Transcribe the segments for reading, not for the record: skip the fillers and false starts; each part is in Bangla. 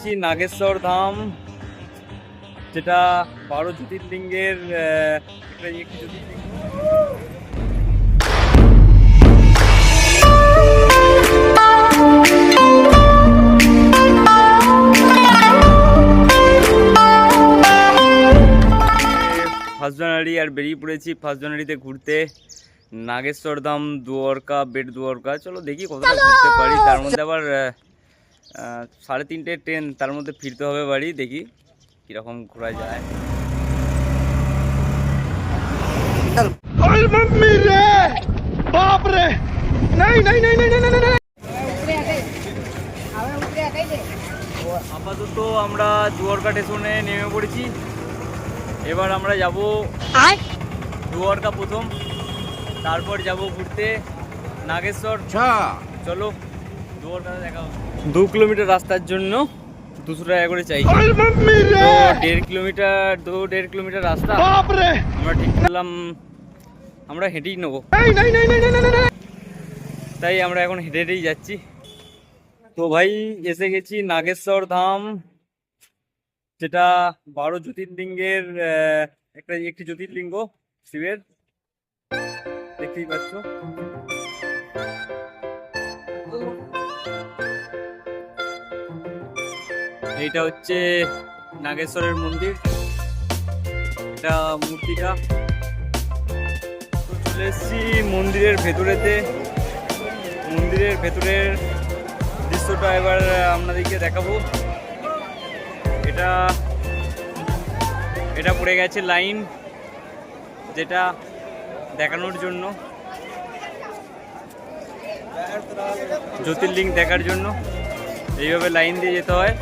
গেছি নাগেশ্বর ধাম, যেটা 12 জ্যোতির্লিঙ্গের একটি জ্যোতির্লিঙ্গ। ফার্স্ট জানুয়ারি আর বেরিয়ে পড়েছি ফার্স্ট জানুয়ারিতে ঘুরতে নাগেশ্বর ধাম, দুয়ারকা, বেট দুয়ারকা। চলো দেখি কতটা ঘুরতে পারি। তার মধ্যে আবার 3:30 ট্রেন, তার মধ্যে ফিরতে হবে বাড়ি। দেখি কিরকম ঘোরা যায়। আপাতত আমরা দুয়ারকা স্টেশনে নেমে পড়েছি। এবার আমরা যাব দুয়ারকা প্রথম, তারপর যাব ঘুরতে নাগেশ্বর। চলো দুয়ারকা দেখা হবে। 2 কিলোমিটার রাস্তার জন্য 200 টাকা করে চাই। 1.5 কিলোমিটার রাস্তা আমরা ঠিক করলাম আমরা হেঁটেই নেবো, তাই আমরা এখন হেঁটে হেঁটেই যাচ্ছি। তো ভাই এসে গেছি নাগেশ্বর ধাম, যেটা 12 জ্যোতির্লিঙ্গের একটি জ্যোতির্লিঙ্গ শিবের, দেখতেই পাচ্ছ। এইটা হচ্ছে নাগেশ্বরের মন্দির, এটা মূর্তিটা। তো চলে এসেছি মন্দিরের ভেতরেতে। মন্দিরের ভেতরের দৃশ্যটা এবার আপনাদেরকে দেখাবো। এটা পড়ে গেছে লাইন, যেটা দেখানোর জন্য, জ্যোতির্লিঙ্গ দেখার জন্য এইভাবে লাইন দিয়ে যেতে হয়।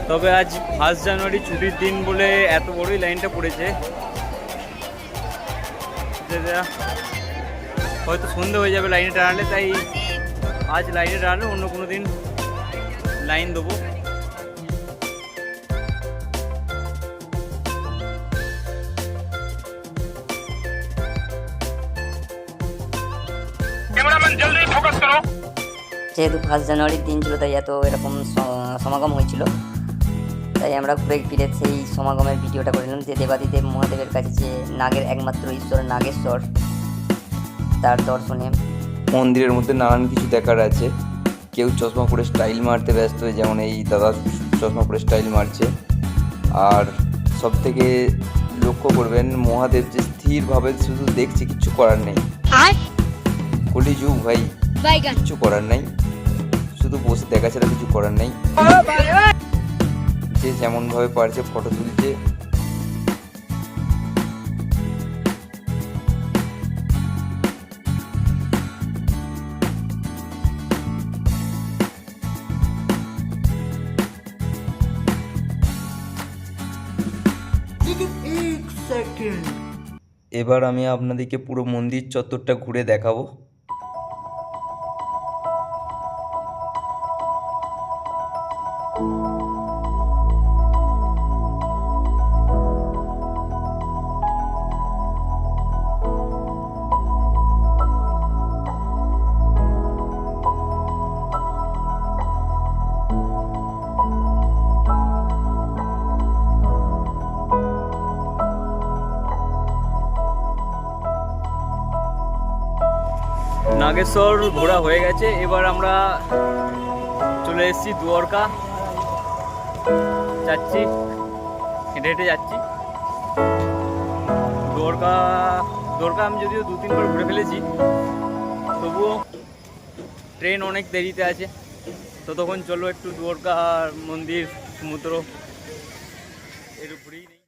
তবে আজ 1 জানুয়ারি ছুটির দিন বলে এত বড়ই লাইনটা পড়েছে। হয়তো সন্ধে হয়ে যাবে লাইনে টানালে, তাই আজ লাইনে টানালে অন্য কোনো দিন লাইন দেবো। যেহেতু 1 জানুয়ারির দিন ছিল, তাই এরকম সমাগম হয়েছিল। তাই আমরা ঘুরে ফিরে সেই সমাগমের ভিডিওটা করে নিলাম। যে দেবাদিদেব মহাদেবের কাছে যে নাগের একমাত্র ঈশ্বর নাগেশ্বর, তার দর্শনে মন্দিরের মধ্যে নানান কিছু দেখার আছে। কেউ চশমা পরে স্টাইল মারতে ব্যস্ত, যেমন এই দাদা চশমা পরে স্টাইল মারছে। আর সব থেকে লক্ষ্য করবেন মহাদেব যে স্থিরভাবে শুধু দেখছে, কিচ্ছু করার নেই। কলিযুগ ভাই, কিচ্ছু করার নাই, শুধু বসে দেখা ছাড়া কিছু করার নেই। যে যেমন ভাবে পারছে ফটো তুলছে। এবার আমি আপনাদেরকে পুরো মন্দির চত্বরটা ঘুরে দেখাবো। নাগেশ্বর ঘোরা হয়ে গেছে, এবার আমরা চলে এসেছি দুয়ারকা। যাচ্ছি, হেঁটে হেঁটে যাচ্ছি দুয়ারকা। আমি যদিও 2-3 বার ঘুরে ফেলেছি, তবুও ট্রেন অনেক দেরিতে আছে। তো তখন চলো একটু দুয়ারকা মন্দির, সমুদ্র এর উপরেই নেই।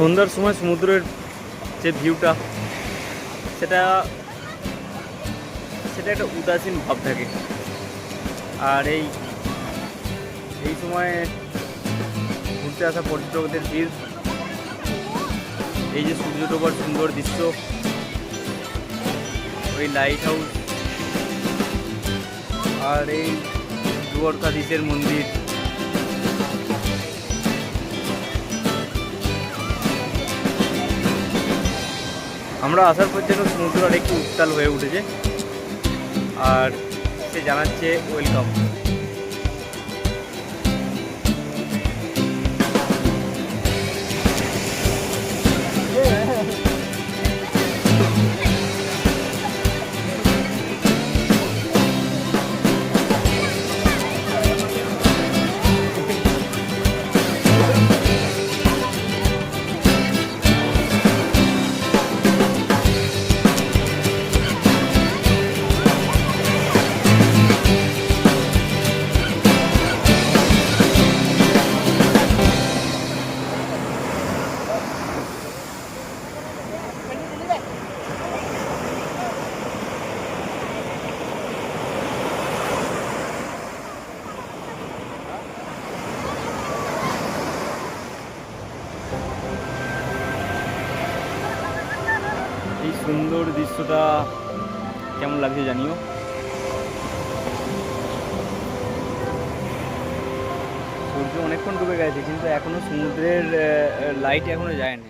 সন্ধ্যার সময় সমুদ্রের যে ভিউটা সেটা একটা উদাসীন ভাব থাকে। আর এই সময় ঘুরতে আসা পর্যটকদের ভিড়, এই যে সূর্য ডোবার সুন্দর দৃশ্য, ওই লাইট হাউস আর এই দ্বারকাধীশের মন্দির, আমরা আসার পর যেন সমুদ্র আর একটু উত্তাল হয়ে উঠেছে আর সে জানাচ্ছে ওয়েলকাম। সুন্দর দৃশ্যটা কেমন লাগছে জানিও। সূর্য অনেকক্ষণ ডুবে গেছে কিন্তু এখনো সমুদ্রের লাইট এখনো যায়নি।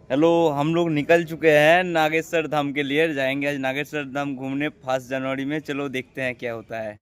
हेलो, हम लोग निकल चुके हैं नागेश्वर धाम के लिए। जाएंगे आज नागेश्वर धाम घूमने 1 जनवरी में। चलो देखते हैं क्या होता है।